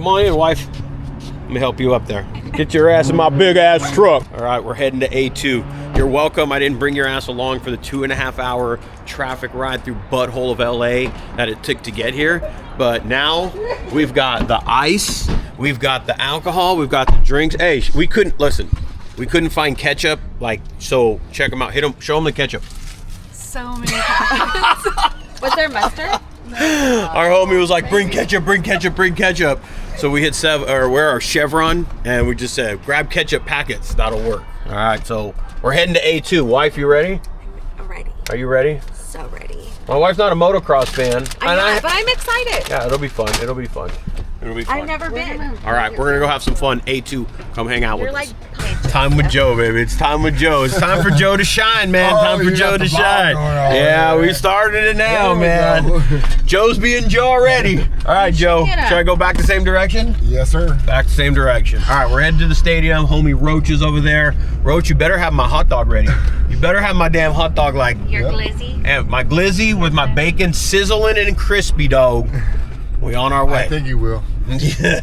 Come on in, wife. Let me help you up there. Get your ass in my big ass truck. All right, we're heading to A2. You're welcome. I didn't bring your ass along for the 2.5-hour traffic ride through butthole of LA that it took to get here. But now we've got the ice, we've got the alcohol, we've got the drinks. Hey, we couldn't find ketchup. So check them out. Hit them, show them the ketchup. So many times. Was there mustard? Our homie was like, bring ketchup, bring ketchup, bring ketchup. So we hit wear our Chevron, and we just said, grab ketchup packets. That'll work. All right, so we're heading to A2. Wife, you ready? I'm ready. Are you ready? So ready. My wife's not a motocross fan. I'm not, but I'm excited. Yeah, it'll be fun. It'll be fun. It'll be fun. I've never been. All right, we're gonna go have some fun. A2, come hang out with us. Like, time with Joe, baby. It's time with Joe. It's time for Joe to shine, man. Time for Joe to shine. Yeah, we started it now, man. Joe's being Joe already. All right, Joe. Should I go back the same direction? Yes, sir. Back the same direction. All right, we're heading to the stadium. Homie Roach is over there. Roach, you better have my hot dog ready. You better have my damn hot dog like your glizzy. And my glizzy with my bacon sizzling and crispy, dog. We on our way. I think you will.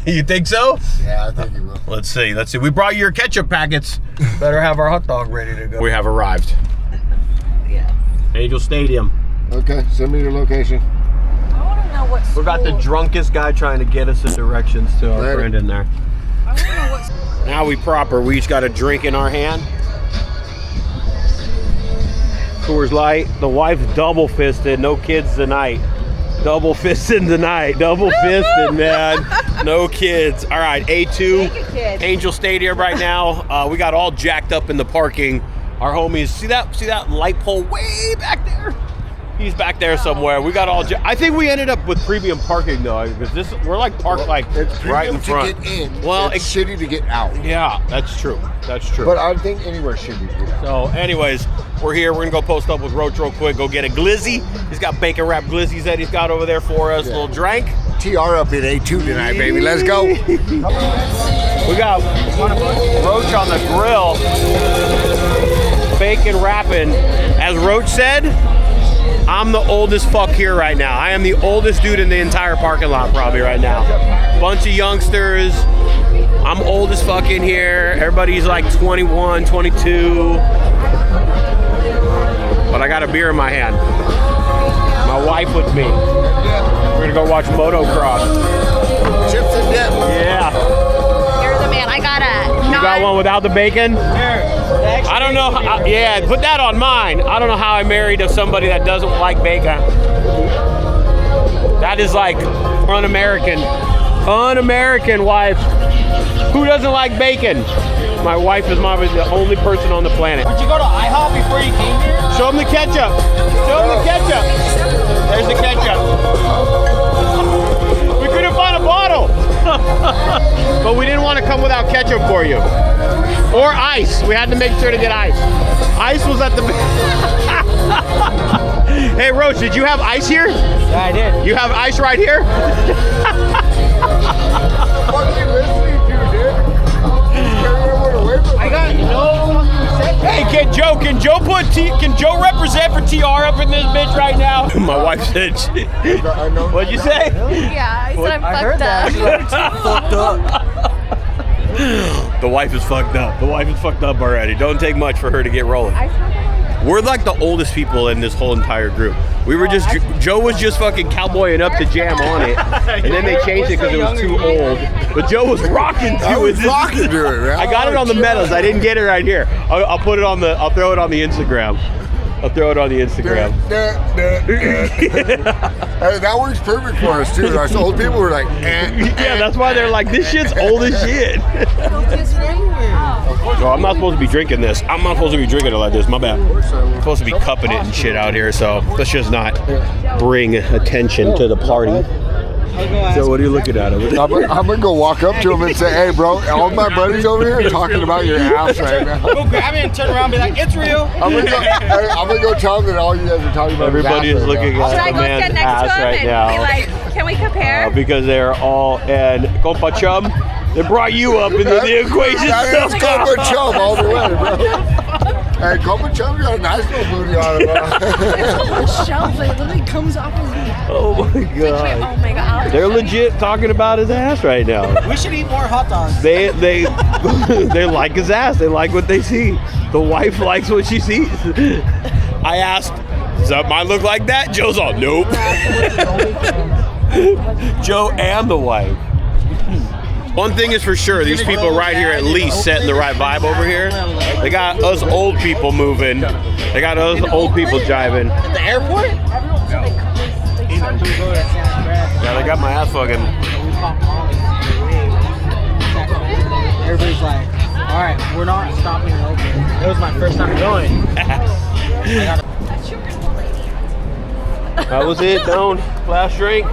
You think so? Yeah, I think you will. Let's see. We brought you your ketchup packets. Better have our hot dog ready to go. We have arrived. Yeah. Angel Stadium. Okay, send me your location. I want to know what school. We got the drunkest guy trying to get us the directions to our friend in there. I want to know what school. Now we proper. We each got a drink in our hand. Coors Light. The wife's double fisted. No kids tonight. Double fisting tonight. Double fisting, man. No kids. All right, A2, Angel Stadium right now. We got all jacked up in the parking. Our homies, see that light pole way back there? He's back there somewhere. We got all. I think we ended up with premium parking though, because we're like parked it's right in front. To get in. Well, it's shitty to get out. Yeah, that's true. That's true. But I think anywhere shitty to get out. So, anyways, we're here. We're gonna go post up with Roach real quick. Go get a glizzy. He's got bacon wrapped glizzies that he's got over there for us. Yeah. Little drink. TR up at A2 tonight, baby. Let's go. We got Roach on the grill. Bacon wrapping. As Roach said, I'm the oldest fuck here right now. I am the oldest dude in the entire parking lot probably right now. Bunch of youngsters. I'm old as fuck in here. Everybody's like 21, 22. But I got a beer in my hand. My wife with me. We're gonna go watch Motocross. Chips and dip. Yeah. You're the man. I got a. You got one without the bacon? I don't know. Yeah, put that on mine. I don't know how I married somebody that doesn't like bacon. That is like un-American. Un-American wife. Who doesn't like bacon? My wife is the only person on the planet. Did you go to IHOP before you came here? Show them the ketchup. Show them the ketchup. There's the ketchup. We couldn't find a bottle. But we didn't want to come without ketchup for you. Or ice. We had to make sure to get ice. Ice was at the... Hey, Roach, did you have ice here? Yeah, I did. You have ice right here? What are you listening to, dude? I got no fucking. Hey, can Joe represent for TR up in this bitch right now? My wife said she, what'd you say? Yeah, I said I'm fucked up. The wife is fucked up. The wife is fucked up already. Don't take much for her to get rolling. We're like the oldest people in this whole entire group. We were just, Joe was just fucking cowboying up to jam on it. And then they changed it because it was too old. But Joe was rocking to it. I was rocking to it, man. I got it on the medals. I didn't get it right here. I'll put it on I'll throw it on the Instagram. I'll throw it on the Instagram. Hey, that works perfect for us too. Us old people were like, yeah, that's why they're like, this shit's old as shit. So I'm not supposed to be drinking this. I'm not supposed to be drinking it like this. My bad. I'm supposed to be cupping it and shit out here. So let's just not bring attention to the party. So what are you looking at? I'm gonna go walk up to him and say, "Hey, bro, all my buddies over here are talking about your ass right now." Go grab it and turn around and be like, "It's real." I'm gonna go tell them that all you guys are talking about. Everybody is looking at the man's ass right now. Be like, can we compare? Because they're all and Compa Chum. They brought you up into the equation. That is Compa Chum all the way, bro. Hey, Copa Chub's got a nice little booty on him. The shelf, like, literally comes off his knee. Oh my god. Oh my god. They're legit talking about his ass right now. We should eat more hot dogs. They they like his ass. They like what they see. The wife likes what she sees. I asked, does that mine look like that? Joe's all, nope. Joe and the wife. One thing is for sure, these people right here at least setting the right vibe over here. They got us old people moving. They got us old people jiving. At the airport? Yeah, they got my ass fucking. Everybody's like, all right, we're not stopping or opening. It was my first time going. That was it, down. Last drink.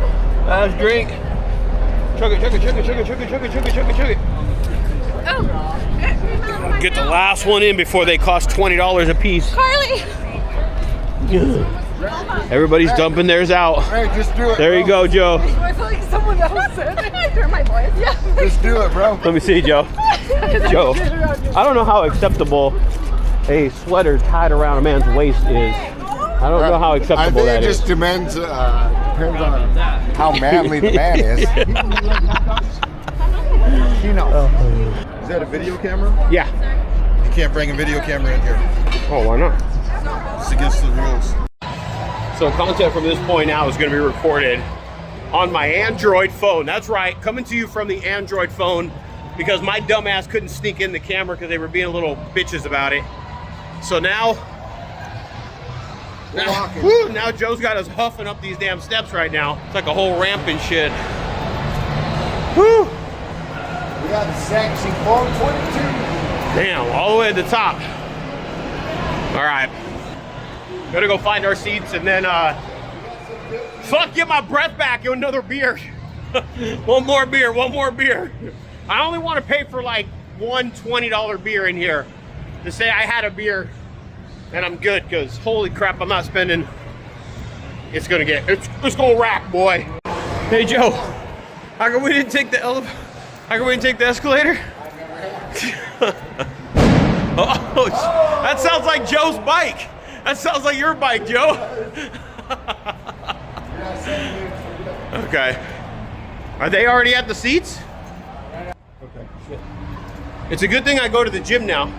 Last drink. Chug it, chug it, chug it, chug it, chug it, chug it, chug it, chug it, chug it. Oh. Get the last one in before they cost $20 a piece. Carly. Everybody's dumping theirs out. Hey, just do it. There you go, Joe. I feel like someone else said. I heard my voice. Yeah. Just do it, bro. Let me see, Joe. Joe, I don't know how acceptable a sweater tied around a man's waist is. I don't know how acceptable that is. I think it just depends on how manly the man is. Is that a video camera? Yeah. You can't bring a video camera in here. Oh, why not? It's against the rules. So content from this point out is going to be recorded on my Android phone. That's right, coming to you from the Android phone because my dumbass couldn't sneak in the camera because they were being little bitches about it. So now Joe's got us huffing up these damn steps right now. It's like a whole ramp and shit. Woo! We got the sexy 422. Damn, all the way at the top. All right. Gotta go find our seats and then, get my breath back. Another beer. One more beer. I only want to pay for like one $20 beer in here to say I had a beer and I'm good, because holy crap, I'm not spending. It's gonna rack, boy. Hey, Joe, how come we didn't take the elevator? How come we didn't take the escalator? Oh, that sounds like Joe's bike. That sounds like your bike, Joe. Okay. Are they already at the seats? Okay, shit. It's a good thing I go to the gym now.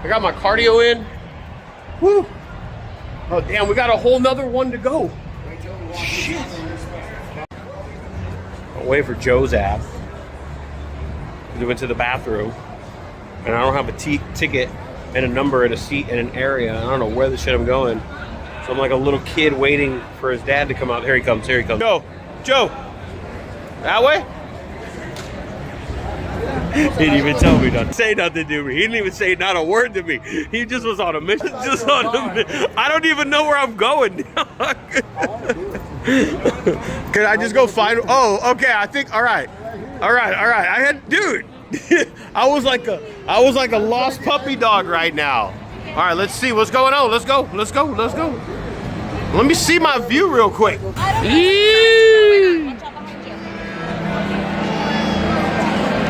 I got my cardio in. Woo. Oh, damn, we got a whole nother one to go. Shit. I'll wait for Joe's app. We went to the bathroom, and I don't have a ticket and a number and a seat and an area. I don't know where the shit I'm going. So I'm like a little kid waiting for his dad to come out. Here he comes, here he comes. Joe, that way? He didn't even tell me not to say nothing to me. He didn't even say not a word to me. He just was on a mission. I don't even know where I'm going. Can I just go find? Oh, okay. I think. All right. I had, dude. I was like a lost puppy dog right now. All right. Let's see what's going on. Let's go. Let me see my view real quick.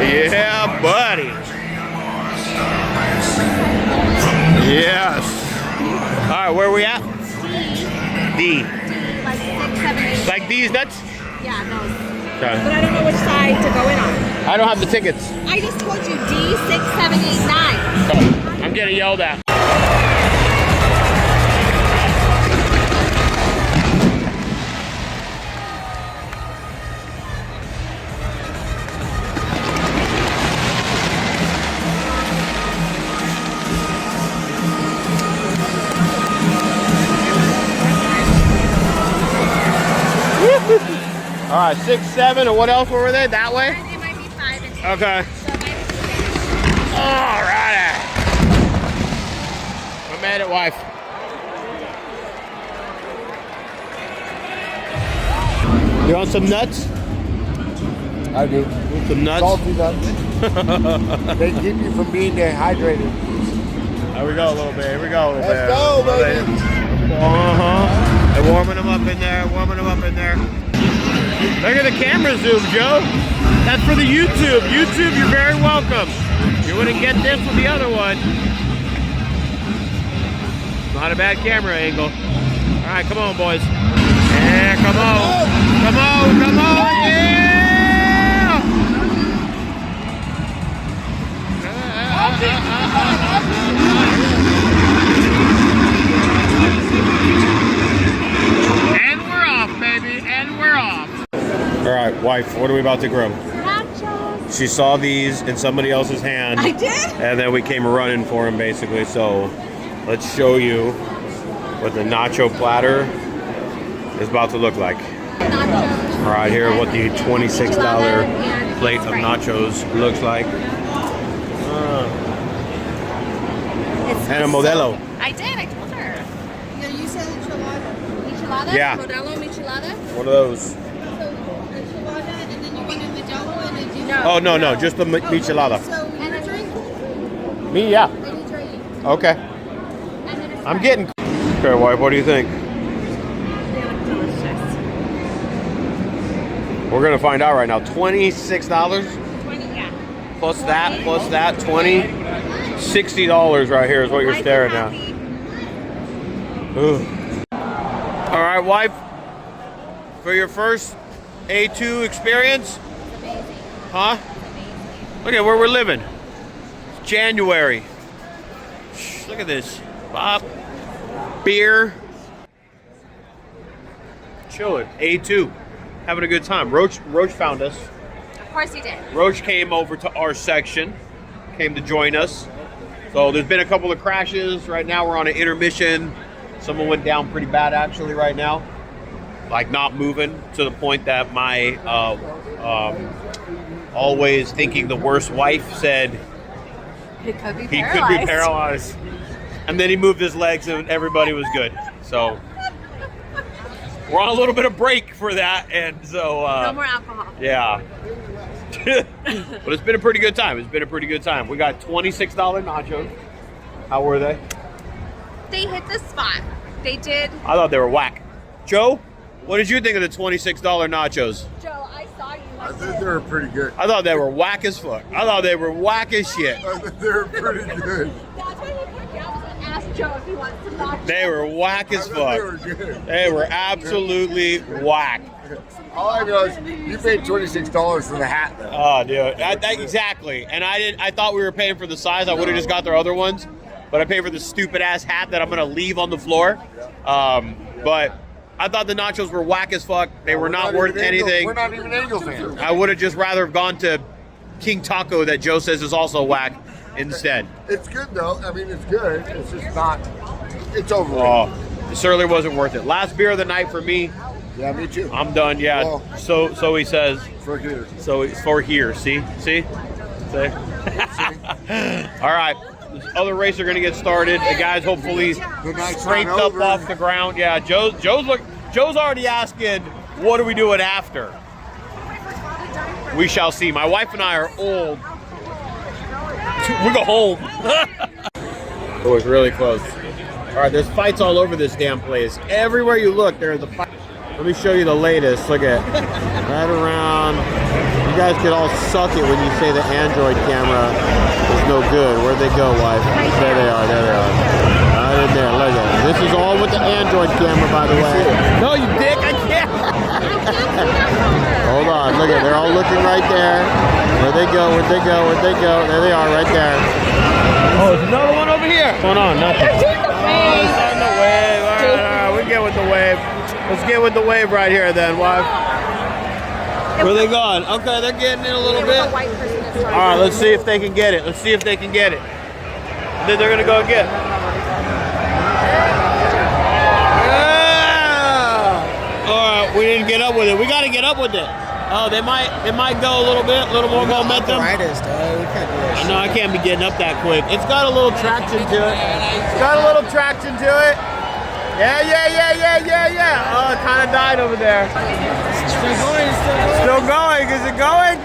Yeah, buddy. Yes. All right, where are we at? D. Like 6, 7, 8. Like these nuts? Yeah, those. Okay. But I don't know which side to go in on. I don't have the tickets. I just told you D, 6, 7, 8, 9. I'm getting yelled at. All right, 6, 7, and what else were they? That way? It might be 5 and 6. Okay. All right. I made it, wife. You want some nuts? I do. Some nuts? Salty nuts. They keep you from being dehydrated. Here we go a little bit. Here we go a little bit. Let's go, baby. They're warming them up in there. Look at the camera zoom, Joe. That's for the YouTube. YouTube, you're very welcome. You wouldn't get this with the other one. Not a bad camera angle. All right, come on, boys. Yeah, come on. Come on, come on, yeah! And we're off, baby, and we're off. All right, wife, what are we about to grill? Nachos. She saw these in somebody else's hand. I did? And then we came running for them, basically. So let's show you what the nacho platter is about to look like. Nachos. Right here, what the $26 plate of nachos looks like. And a Modelo. I did, I told her. Yeah, you said enchilada. Enchilada? Yeah. Modelo michelada? One of those. So, enchilada, and then you wanted the Modelo and then you... Oh, no, just the michelada. So, and a drink? Me, yeah. And a drink. Okay. And then a I'm getting... Okay, wife, what do you think? They look delicious. We're going to find out right now. $26? 20, yeah. Plus that, 20. $60 right here is what you're staring at. Ooh. All right, wife. For your first A2 experience? Amazing. Huh? Look at where we're living. It's January. Look at this. Bob. Beer. Chilling. A2. Having a good time. Roach found us. Of course he did. Roach came over to our section. Came to join us. So there's been a couple of crashes. Right now we're on an intermission. Someone went down pretty bad actually right now. Like not moving to the point that my always thinking the worst wife said He could be he paralyzed. could be paralyzed. And then he moved his legs and everybody was good. So we're on a little bit of break for that. And so No more alcohol. yeah. But it's been a pretty good time. We got $26 nachos. How were they? They hit the spot. They did. I thought they were whack. Joe, what did you think of the $26 nachos? Joe, I saw you. I think they were pretty good. I thought they were whack as fuck. I thought they were whack as shit. I think they were pretty good. That's why he put you. I was going to ask Joe if he wants some nachos. They were whack I as thought they were fuck. good. They were absolutely whack. All I know is you paid $26 for the hat, though. Oh, dude, exactly. And I thought we were paying for the size. I would have just got their other ones, but I paid for the stupid ass hat that I'm gonna leave on the floor. But I thought the nachos were whack as fuck. They were not worth anything. We're not even Angel fans. I would have just rather have gone to King Taco that Joe says is also whack instead. It's good though. I mean, it's good. It's just not. It's overrated. Oh, it certainly wasn't worth it. Last beer of the night for me. Yeah, me too. I'm done. Yeah. Well, so he says. For here. So it's for here. See. All right. This other race are gonna get started. The guys hopefully straightened up off the ground. Yeah. Joe's already asking, what are we doing after? We shall see. My wife and I are old. We go home. It was really close. All right, there's fights all over this damn place. Everywhere you look, there's a fight. Let me show you the latest. Look at right around. You guys could all suck it when you say the Android camera is no good. Where'd they go, wife? There they are. Right in there. Look at it. This is all with the Android camera, by the way. No, you dick. I can't. Hold on. Look at it. They're all looking right there. Where'd they go? There they are, right there. Oh, there's another one over here. What's going on? Nothing. Oh, it's on the wave. All right. We get with the wave. Let's get with the wave right here then, wife. Where are they going? Okay, they're getting in a little bit. All right, let's see if they can get it. And then they're going to go again. Yeah! All right, we didn't get up with it. We got to get up with it. Oh, they might go a little more momentum. We can't do that. No, I can't be getting up that quick. It's got a little traction to it. Yeah. Oh, it kind of died over there. Still going. Is it going?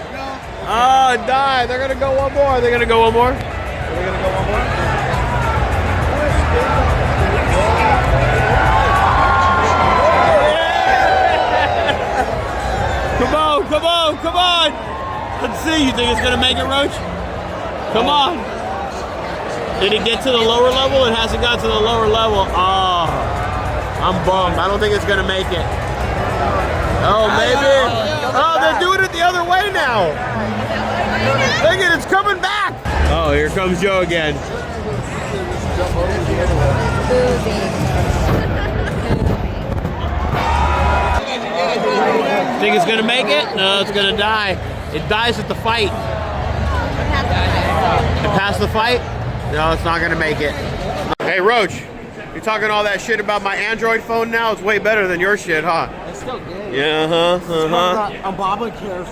Oh, it died. They're going to go one more. Come on. Let's see. You think it's going to make it, Roach? Come on. Did it get to the lower level? It hasn't got to the lower level. Oh, I'm bummed. I don't think it's gonna make it. Oh, maybe. Oh, they're doing it the other way now. Look at it, it's coming back. Oh, here comes Joe again. Think it's gonna make it? No, it's gonna die. It dies at the fight. It passed the fight? No, it's not gonna make it. Hey, Roach, you're talking all that shit about my Android phone now? It's way better than your shit, huh? It's still good. Yeah, Obamacare.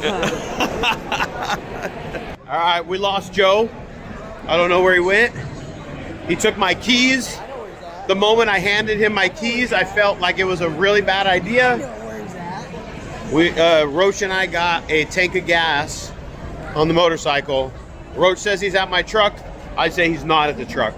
All right, we lost Joe. I don't know where he went. He took my keys. The moment I handed him my keys, I felt like it was a really bad idea. Roach and I got a tank of gas on the motorcycle. Roach says he's at my truck. I say he's not at the truck.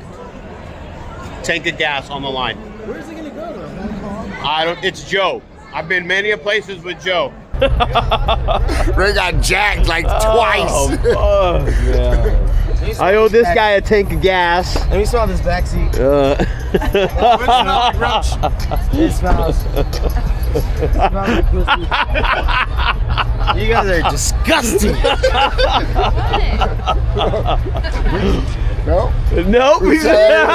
Tank of gas on the line. Where's he gonna go though? I don't. It's Joe. I've been many places with Joe. Ray got jacked like twice. Oh, yeah. I owe this guy a tank of gas. Let me smell this backseat. It smells. You guys are disgusting. No. Nope. Who said I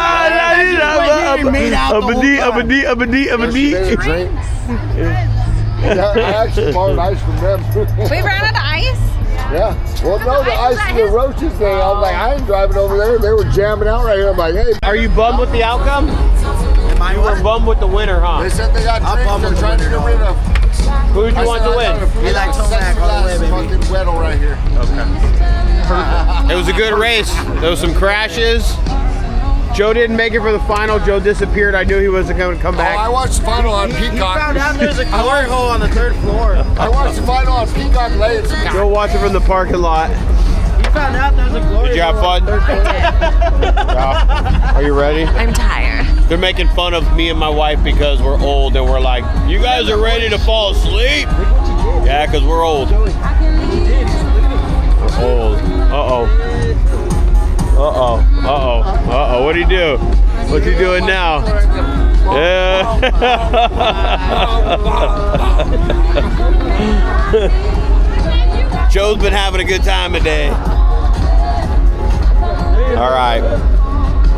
actually borrowed ice from them. We ran out of ice? Yeah. Well, no, the ice from the Roaches thing. I was like, I ain't driving over there. They were jamming out right here. I'm like, hey. Are you bummed with the outcome? You were bummed with the winner, huh? They said they got drinks. They're trying to get rid of. Who did you want to win? We like Tomac all the way, baby. Fucking Weddle right here. It was a good race. There was some crashes. Joe didn't make it for the final. Joe disappeared. I knew he wasn't going to come back. Oh, I watched the final on Peacock. Found out there's a glory hole on the 3rd floor. I watched the final on Peacock late. Joe watched it from the parking lot. You found out there's a glory Did you have hole on fun? the 3rd floor. Yeah. Are you ready? I'm tired. They're making fun of me and my wife because we're old and we're like, you guys are ready to fall asleep? Yeah, because we're old. We're old. Uh-oh. Uh-oh. Uh-oh. Uh-oh. What'd he do? What's he doing now? Yeah. Joe's been having a good time today. All right.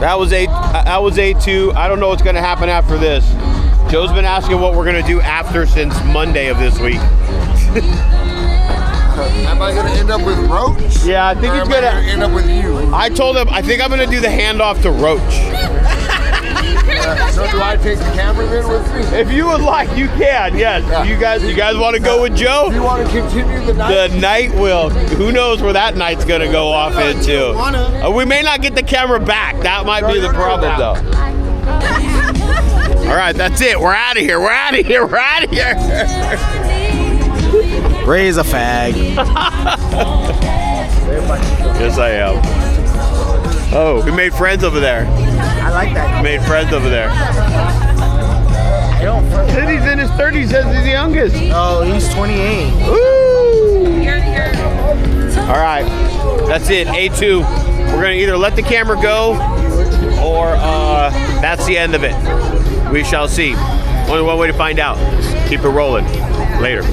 That was A2. I don't know what's going to happen after this. Joe's been asking what we're going to do after since Monday of this week. Am I going to end up with Roach? Yeah, I think or he's am I going to end up with you. I told him, I think I'm going to do the handoff to Roach. So do I take the cameraman with me? If you would like, you can, yes. Yeah. You guys want to go with Joe? Do you want to continue the night? The night will. Who knows where that night's going to go off into. We may not get the camera back. That might be the problem, though. All right, that's it. We're out of here. We're out of here. We're out of here. Ray's a fag. Yes, I am. Oh, we made friends over there. I like that. We made friends over there. Said he's in his 30s. Says he's the youngest. Oh, he's 28. Woo! All right, that's it. A2. We're gonna either let the camera go, or that's the end of it. We shall see. Only one way to find out. Keep it rolling. Later.